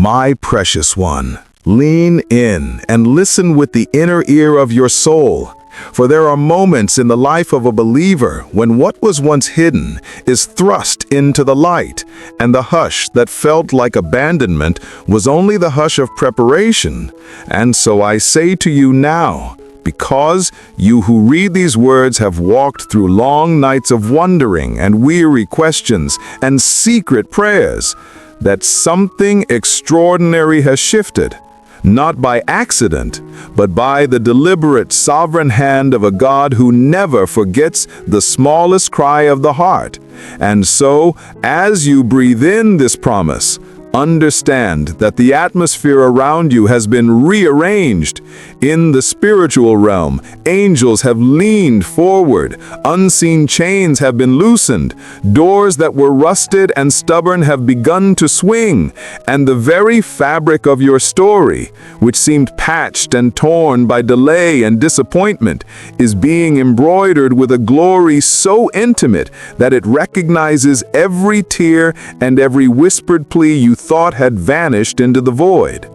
My precious one, lean in and listen with the inner ear of your soul. For there are moments in the life of a believer when what was once hidden is thrust into the light, and the hush that felt like abandonment was only the hush of preparation. And so I say to you now, because you who read these words have walked through long nights of wondering and weary questions and secret prayers, that something extraordinary has shifted. Not by accident, but by the deliberate sovereign hand of a God who never forgets the smallest cry of the heart. And so, as you breathe in this promise, understand that the atmosphere around you has been rearranged. In the spiritual realm, angels have leaned forward, unseen chains have been loosened, doors that were rusted and stubborn have begun to swing, and the very fabric of your story, which seemed patched and torn by delay and disappointment, is being embroidered with a glory so intimate that it recognizes every tear and every whispered plea you thought had vanished into the void.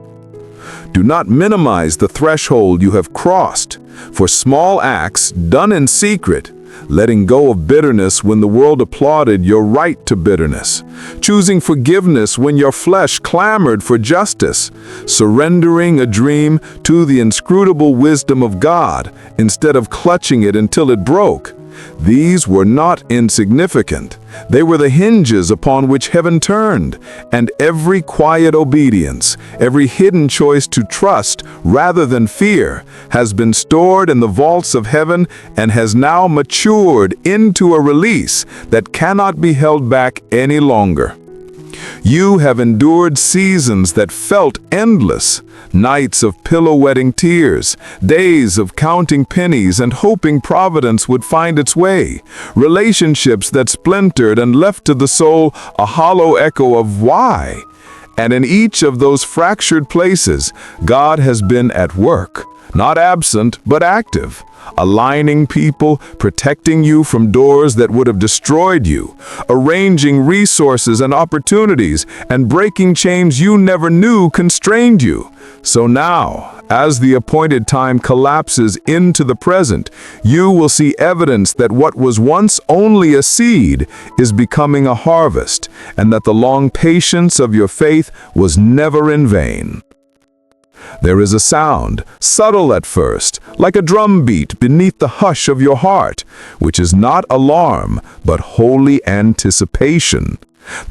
Do not minimize the threshold you have crossed, for small acts done in secret, letting go of bitterness when the world applauded your right to bitterness, choosing forgiveness when your flesh clamored for justice, surrendering a dream to the inscrutable wisdom of God instead of clutching it until it broke. These were not insignificant. They were the hinges upon which heaven turned, and every quiet obedience, every hidden choice to trust rather than fear, has been stored in the vaults of heaven and has now matured into a release that cannot be held back any longer. You have endured seasons that felt endless, nights of pillow-wetting tears, days of counting pennies and hoping providence would find its way, relationships that splintered and left to the soul a hollow echo of why. And in each of those fractured places, God has been at work, not absent but active, aligning people, protecting you from doors that would have destroyed you, arranging resources and opportunities, and breaking chains you never knew constrained you. So now, as the appointed time collapses into the present, you will see evidence that what was once only a seed is becoming a harvest, and that the long patience of your faith was never in vain. There is a sound, subtle at first, like a drum beat beneath the hush of your heart, which is not alarm, but holy anticipation.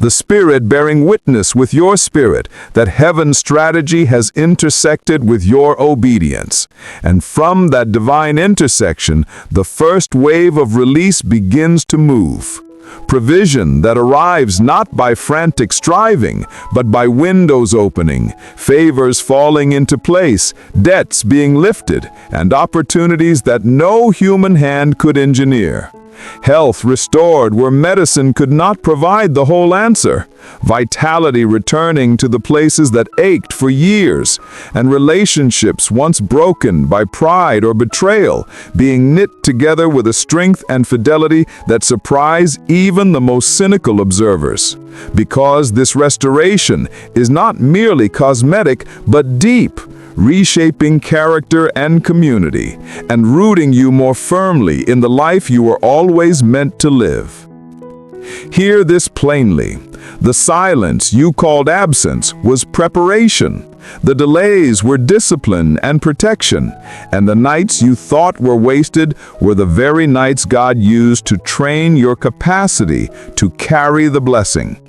The Spirit bearing witness with your spirit that heaven's strategy has intersected with your obedience. And from that divine intersection, the first wave of release begins to move. Provision that arrives not by frantic striving, but by windows opening, favors falling into place, debts being lifted, and opportunities that no human hand could engineer. Health restored where medicine could not provide the whole answer, vitality returning to the places that ached for years, and relationships once broken by pride or betrayal being knit together with a strength and fidelity that surprise even the most cynical observers. Because this restoration is not merely cosmetic but deep, reshaping character and community, and rooting you more firmly in the life you were always meant to live. Hear this plainly. The silence you called absence was preparation. The delays were discipline and protection, and the nights you thought were wasted were the very nights God used to train your capacity to carry the blessing.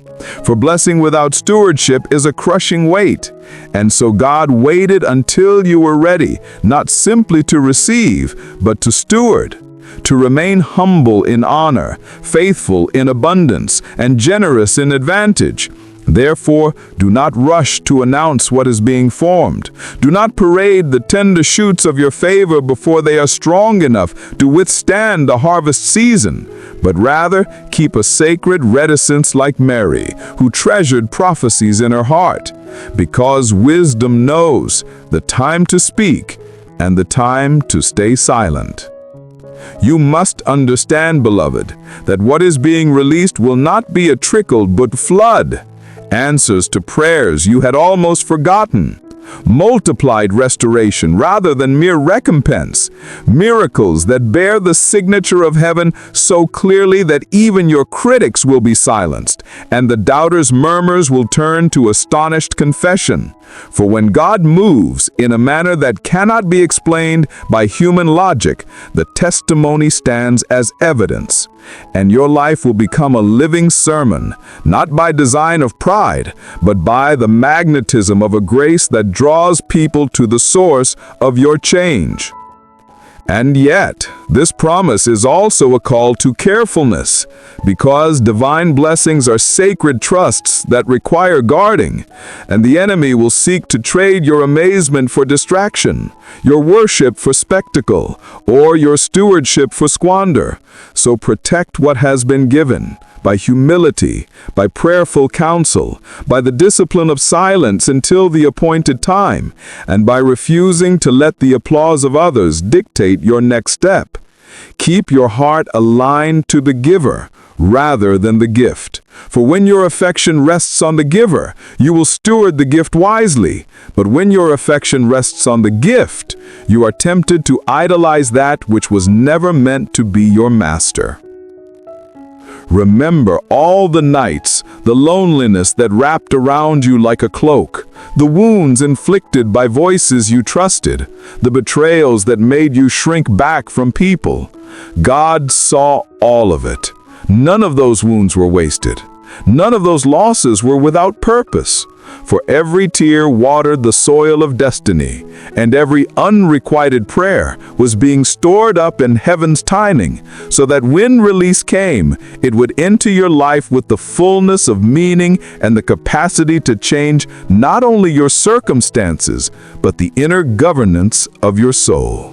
For blessing without stewardship is a crushing weight, and so God waited until you were ready, not simply to receive, but to steward, to remain humble in honor, faithful in abundance, and generous in advantage. Therefore, do not rush to announce what is being formed. Do not parade the tender shoots of your favor before they are strong enough to withstand the harvest season, but rather keep a sacred reticence like Mary, who treasured prophecies in her heart, because wisdom knows the time to speak and the time to stay silent. You must understand, beloved, that what is being released will not be a trickle but flood. answers to prayers you had almost forgotten, multiplied restoration rather than mere recompense, miracles that bear the signature of heaven so clearly that even your critics will be silenced, and the doubters' murmurs will turn to astonished confession. For when God moves in a manner that cannot be explained by human logic, the testimony stands as evidence, and your life will become a living sermon, not by design of pride, but by the magnetism of a grace that draws people to the source of your change. And yet, this promise is also a call to carefulness, because divine blessings are sacred trusts that require guarding, and the enemy will seek to trade your amazement for distraction, your worship for spectacle, or your stewardship for squander. So protect what has been given, by humility, by prayerful counsel, by the discipline of silence until the appointed time, and by refusing to let the applause of others dictate your next step. Keep your heart aligned to the giver rather than the gift. For when your affection rests on the giver, you will steward the gift wisely. But when your affection rests on the gift, you are tempted to idolize that which was never meant to be your master. Remember all the nights, the loneliness that wrapped around you like a cloak, the wounds inflicted by voices you trusted, the betrayals that made you shrink back from people. God saw all of it. None of those wounds were wasted. None of those losses were without purpose. For every tear watered the soil of destiny, and every unrequited prayer was being stored up in heaven's timing, so that when release came, it would enter your life with the fullness of meaning and the capacity to change not only your circumstances, but the inner governance of your soul.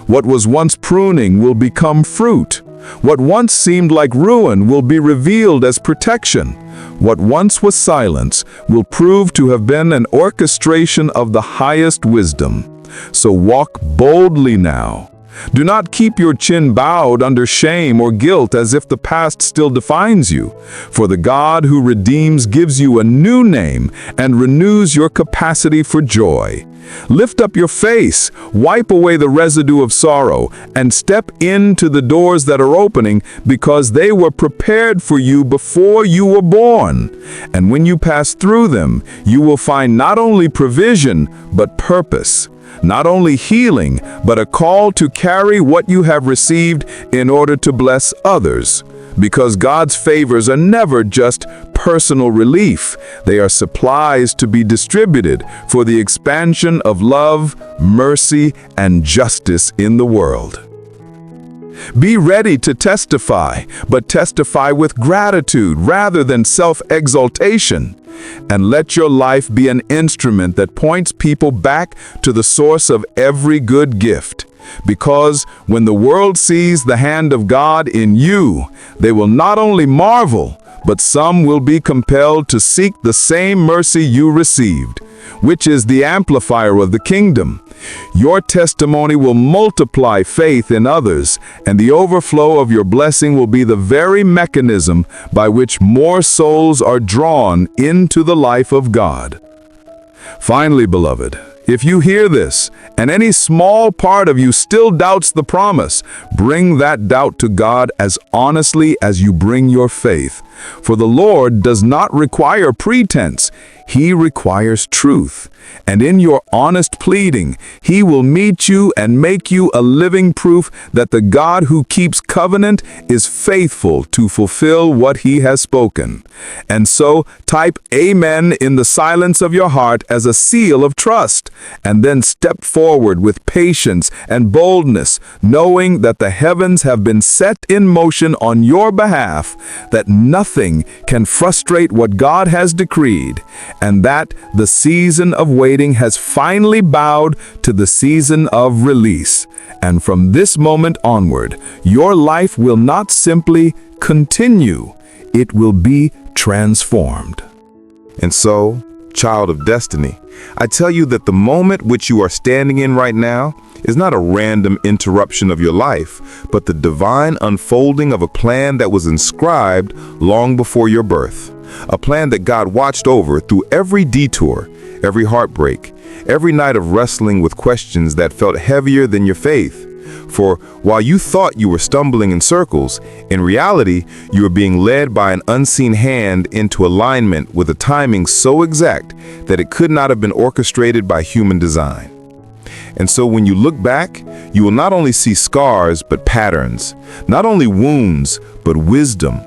What was once pruning will become fruit. What once seemed like ruin will be revealed as protection. What once was silence will prove to have been an orchestration of the highest wisdom. So walk boldly now. Do not keep your chin bowed under shame or guilt as if the past still defines you. For the God who redeems gives you a new name and renews your capacity for joy. Lift up your face, wipe away the residue of sorrow, and step into the doors that are opening, because they were prepared for you before you were born. And when you pass through them, you will find not only provision, but purpose. Not only healing, but a call to carry what you have received in order to bless others. Because God's favors are never just personal relief. They are supplies to be distributed for the expansion of love, mercy, and justice in the world. Be ready to testify, but testify with gratitude rather than self-exaltation. And let your life be an instrument that points people back to the source of every good gift. Because when the world sees the hand of God in you, they will not only marvel, but some will be compelled to seek the same mercy you received, which is the amplifier of the kingdom. Your testimony will multiply faith in others, and the overflow of your blessing will be the very mechanism by which more souls are drawn into the life of God. Finally, beloved, if you hear this, and any small part of you still doubts the promise, bring that doubt to God as honestly as you bring your faith. For the Lord does not require pretense. He requires truth. And in your honest pleading, He will meet you and make you a living proof that the God who keeps covenant is faithful to fulfill what He has spoken. And so, type Amen in the silence of your heart as a seal of trust, and then step forward with patience and boldness, knowing that the heavens have been set in motion on your behalf, that nothing can frustrate what God has decreed, and that the season of waiting has finally bowed to the season of release. And from this moment onward, your life will not simply continue, it will be transformed. And so, child of destiny, I tell you that the moment which you are standing in right now is not a random interruption of your life, but the divine unfolding of a plan that was inscribed long before your birth. A plan that God watched over through every detour, every heartbreak, every night of wrestling with questions that felt heavier than your faith. For while you thought you were stumbling in circles, in reality, you were being led by an unseen hand into alignment with a timing so exact that it could not have been orchestrated by human design. And so when you look back, you will not only see scars, but patterns, not only wounds, but wisdom.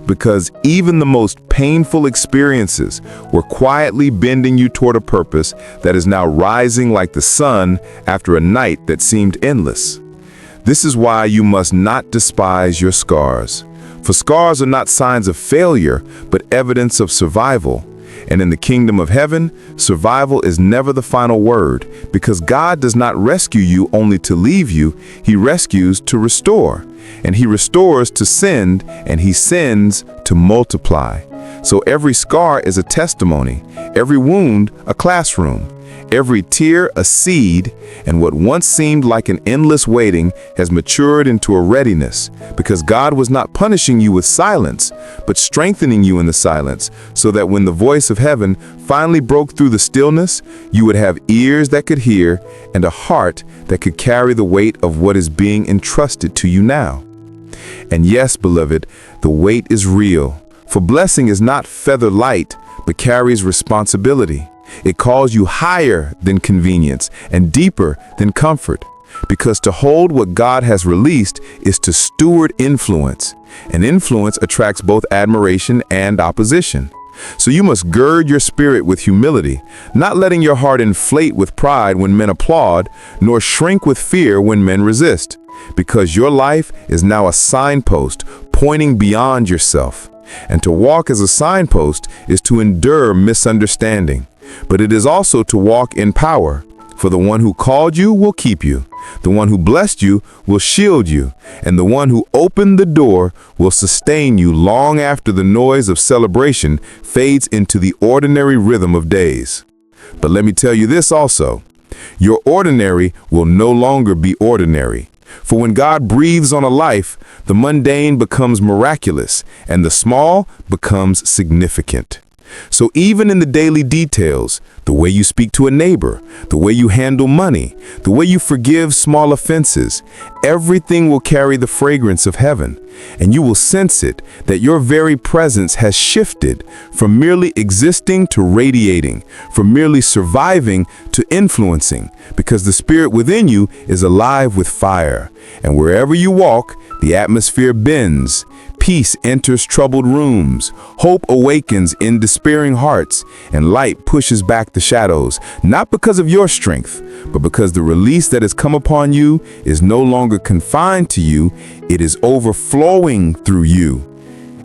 Because even the most painful experiences were quietly bending you toward a purpose that is now rising like the sun after a night that seemed endless. This is why you must not despise your scars. For scars are not signs of failure, but evidence of survival. And in the kingdom of heaven, survival is never the final word, because God does not rescue you only to leave you. He rescues to restore, and He restores to send, and He sends to multiply. So every scar is a testimony, every wound a classroom, every tear a seed, and what once seemed like an endless waiting has matured into a readiness, because God was not punishing you with silence, but strengthening you in the silence, so that when the voice of heaven finally broke through the stillness, you would have ears that could hear and a heart that could carry the weight of what is being entrusted to you now. And yes, beloved, the weight is real, for blessing is not feather light, but carries responsibility. It calls you higher than convenience and deeper than comfort, because to hold what God has released is to steward influence, and influence attracts both admiration and opposition. So you must gird your spirit with humility, not letting your heart inflate with pride when men applaud, nor shrink with fear when men resist, because your life is now a signpost pointing beyond yourself. And to walk as a signpost is to endure misunderstanding. But it is also to walk in power, for the one who called you will keep you, the one who blessed you will shield you, and the one who opened the door will sustain you long after the noise of celebration fades into the ordinary rhythm of days. But let me tell you this also, your ordinary will no longer be ordinary. For when God breathes on a life, the mundane becomes miraculous, and the small becomes significant. So even in the daily details, the way you speak to a neighbor, the way you handle money, the way you forgive small offenses, everything will carry the fragrance of heaven, and you will sense it, that your very presence has shifted from merely existing to radiating, from merely surviving to influencing, because the spirit within you is alive with fire, and wherever you walk, the atmosphere bends. Peace enters troubled rooms, hope awakens in despairing hearts, and light pushes back the shadows, not because of your strength, but because the release that has come upon you is no longer confined to you, it is overflowing through you.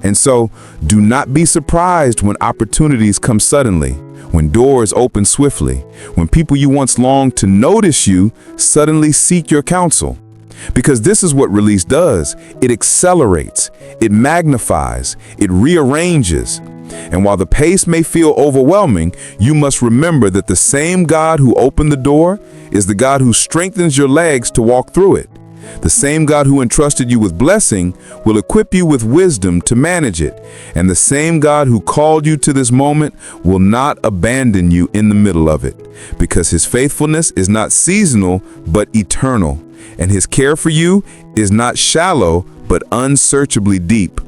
And so, do not be surprised when opportunities come suddenly, when doors open swiftly, when people you once longed to notice you suddenly seek your counsel. Because this is what release does. It accelerates, it magnifies, it rearranges. And while the pace may feel overwhelming, you must remember that the same God who opened the door is the God who strengthens your legs to walk through it. The same God who entrusted you with blessing will equip you with wisdom to manage it. And the same God who called you to this moment will not abandon you in the middle of it, because His faithfulness is not seasonal, but eternal. And His care for you is not shallow, but unsearchably deep.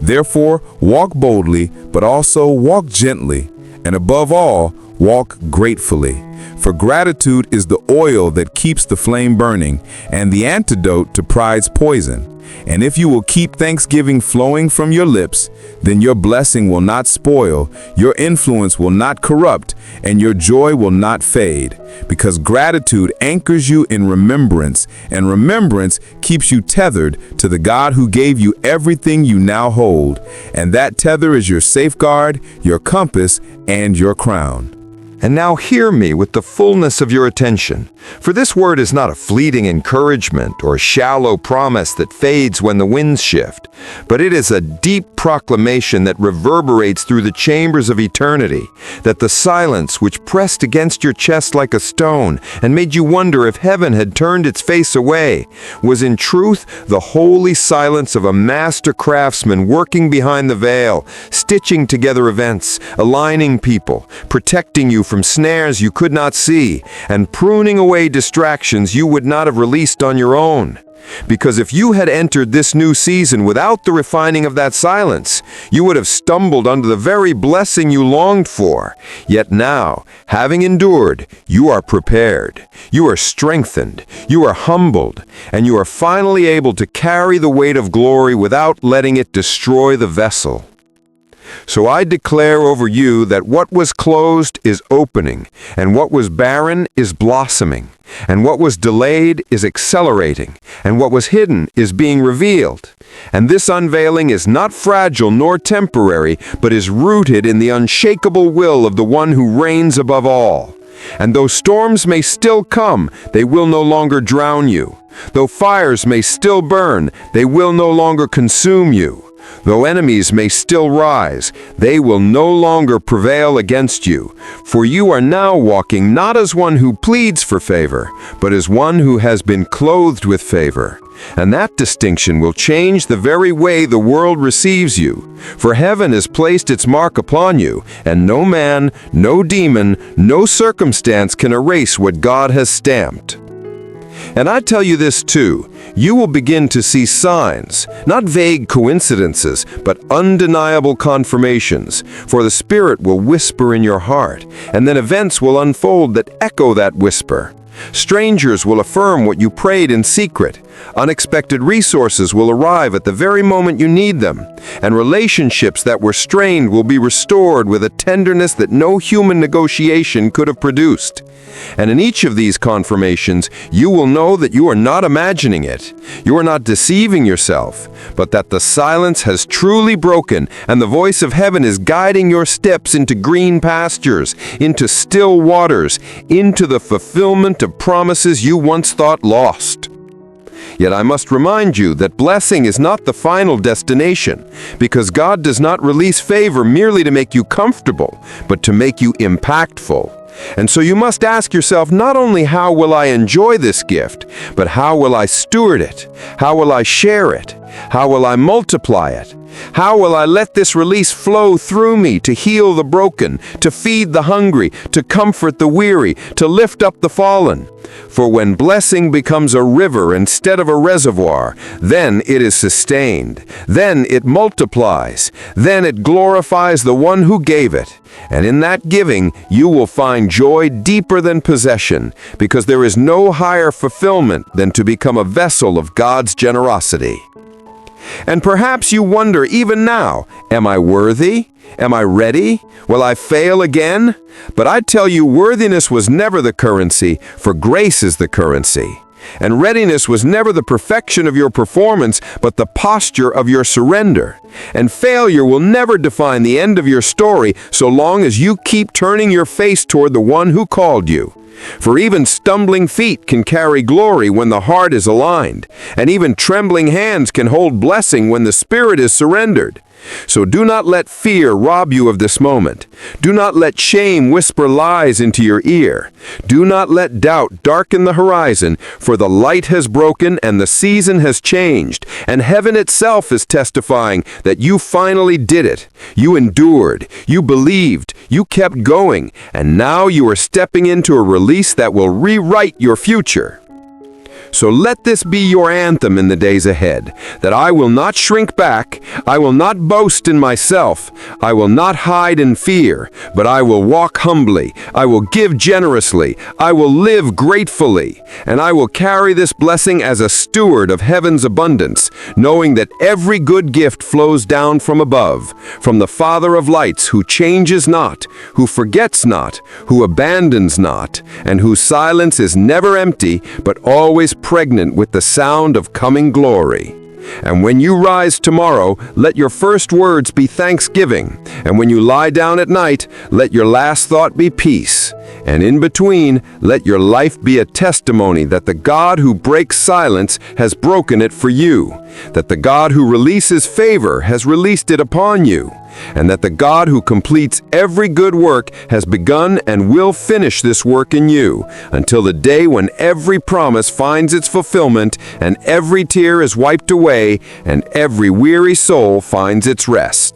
Therefore, walk boldly, but also walk gently, and above all, walk gratefully. For gratitude is the oil that keeps the flame burning, and the antidote to pride's poison. And if you will keep thanksgiving flowing from your lips, then your blessing will not spoil, your influence will not corrupt, and your joy will not fade. Because gratitude anchors you in remembrance, and remembrance keeps you tethered to the God who gave you everything you now hold. And that tether is your safeguard, your compass, and your crown. And now hear me with the fullness of your attention, for this word is not a fleeting encouragement or shallow promise that fades when the winds shift, but it is a deep proclamation that reverberates through the chambers of eternity, that the silence which pressed against your chest like a stone and made you wonder if heaven had turned its face away, was in truth the holy silence of a master craftsman working behind the veil, stitching together events, aligning people, protecting you from snares you could not see, and pruning away distractions you would not have released on your own. Because if you had entered this new season without the refining of that silence, you would have stumbled under the very blessing you longed for. Yet now, having endured, you are prepared, you are strengthened, you are humbled, and you are finally able to carry the weight of glory without letting it destroy the vessel. So I declare over you that what was closed is opening, and what was barren is blossoming, and what was delayed is accelerating, and what was hidden is being revealed. And this unveiling is not fragile nor temporary, but is rooted in the unshakable will of the one who reigns above all. And though storms may still come, they will no longer drown you. Though fires may still burn, they will no longer consume you. Though enemies may still rise, they will no longer prevail against you, for you are now walking not as one who pleads for favor, but as one who has been clothed with favor. And that distinction will change the very way the world receives you, for heaven has placed its mark upon you, and no man, no demon, no circumstance can erase what God has stamped. And I tell you this too, you will begin to see signs, not vague coincidences, but undeniable confirmations, for the Spirit will whisper in your heart, and then events will unfold that echo that whisper. Strangers will affirm what you prayed in secret. Unexpected resources will arrive at the very moment you need them, and relationships that were strained will be restored with a tenderness that no human negotiation could have produced. And in each of these confirmations, you will know that you are not imagining it. You are not deceiving yourself, but that the silence has truly broken, and the voice of heaven is guiding your steps into green pastures, into still waters, into the fulfillment of promises you once thought lost. Yet I must remind you that blessing is not the final destination, because God does not release favor merely to make you comfortable, but to make you impactful. And so you must ask yourself not only how will I enjoy this gift, but how will I steward it? How will I share it? How will I multiply it? How will I let this release flow through me to heal the broken, to feed the hungry, to comfort the weary, to lift up the fallen? For when blessing becomes a river instead of a reservoir, then it is sustained, then it multiplies, then it glorifies the one who gave it. And in that giving, you will find joy deeper than possession, because there is no higher fulfillment than to become a vessel of God's generosity. And perhaps you wonder even now, am I worthy? Am I ready? Will I fail again? But I tell you, worthiness was never the currency, for grace is the currency. And readiness was never the perfection of your performance, but the posture of your surrender. And failure will never define the end of your story so long as you keep turning your face toward the one who called you. For even stumbling feet can carry glory when the heart is aligned, and even trembling hands can hold blessing when the spirit is surrendered. So do not let fear rob you of this moment. Do not let shame whisper lies into your ear. Do not let doubt darken the horizon, for the light has broken and the season has changed, and heaven itself is testifying that you finally did it. You endured, you believed, you kept going, and now you are stepping into a release that will rewrite your future. So let this be your anthem in the days ahead, that I will not shrink back, I will not boast in myself, I will not hide in fear, but I will walk humbly, I will give generously, I will live gratefully, and I will carry this blessing as a steward of heaven's abundance, knowing that every good gift flows down from above, from the Father of lights, who changes not, who forgets not, who abandons not, and whose silence is never empty, but always pregnant with the sound of coming glory. And when you rise tomorrow, let your first words be thanksgiving. And when you lie down at night, let your last thought be peace. And in between, let your life be a testimony that the God who breaks silence has broken it for you, that the God who releases favor has released it upon you, and that the God who completes every good work has begun and will finish this work in you, until the day when every promise finds its fulfillment, and every tear is wiped away, and every weary soul finds its rest.